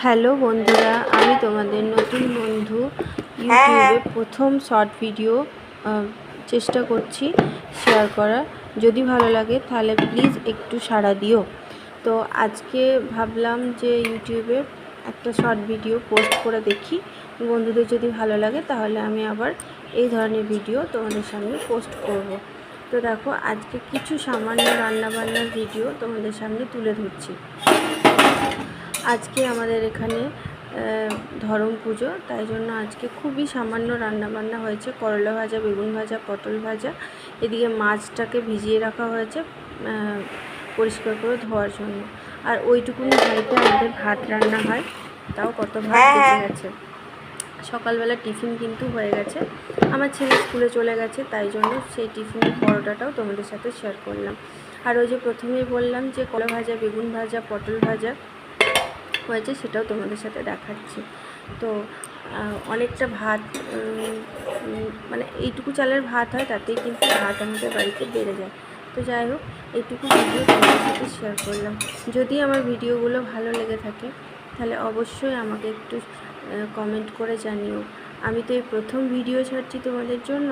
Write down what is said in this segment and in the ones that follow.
Hello বন্ধুরা, আমি তোমাদের নতুন বন্ধু। ইউটিউবে প্রথম শর্ট ভিডিও চেষ্টা করছি শেয়ার করার। যদি ভালো লাগে তাহলে প্লিজ একটু সাড়া দিও। তো আজকে ভাবলাম যে ইউটিউবে একটা শর্ট ভিডিও পোস্ট করে দেখি, বন্ধুদের যদি ভালো লাগে তাহলে আমি আবার এই ধরনের ভিডিও তোমাদের সামনে পোস্ট করব। তো দেখো, আজকে কিছু সামান্য রান্নাবান্নার ভিডিও তোমাদের সামনে তুলে ধরছি। আজকে আমাদের এখানে ধরম পুজো, তাই জন্য আজকে খুবই সামান্য রান্নাবান্না হয়েছে। করলা ভাজা, বেগুন ভাজা, পটল ভাজা, এদিকে মাছটাকে ভিজিয়ে রাখা হয়েছে পরিষ্কার করে ধোয়ার জন্য। আর ওইটুকুনি হাঁড়িতে আমাদের ভাত রান্না হয়, তাও কত ভাত বেঁচে গেছে। সকালবেলা টিফিন কিন্তু হয়ে গেছে, আমার ছেলে স্কুলে চলে গেছে, তাই জন্য সেই টিফিনের পরোটাটাও তোমাদের সাথে শেয়ার করলাম। আর ওই যে প্রথমেই বললাম যে করলা ভাজা, বেগুন ভাজা, পটল ভাজা হয়েছে, সেটাও তোমাদের সাথে দেখাচ্ছি। তো অনেকটা ভাত, মানে এইটুকু চালের ভাত হয়, তাতেই কিন্তু ভাত আমাদের বাড়িতে বেড়ে যায়। তো যাই হোক, এইটুকু ভিডিও তোমাদের সাথে শেয়ার করলাম। যদি আমার ভিডিওগুলো ভালো লেগে থাকে তাহলে অবশ্যই আমাকে একটু কমেন্ট করে জানিও। আমি তো এই প্রথম ভিডিও ছাড়ছি তোমাদের জন্য,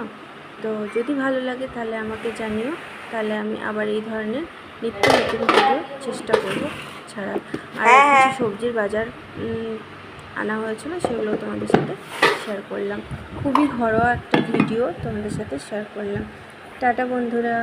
তো যদি ভালো লাগে তাহলে আমাকে জানিও, তাহলে আমি আবার এই ধরনের নিত্য নতুন ভিডিও চেষ্টা করব ছাড়ার। আর কিছু সবজির বাজার আনা হয়েছিল, সেগুলো তোমাদের সাথে শেয়ার করলাম। খুবই ঘরোয়া একটা ভিডিও তোমাদের সাথে শেয়ার করলাম। টাটা বন্ধুরা।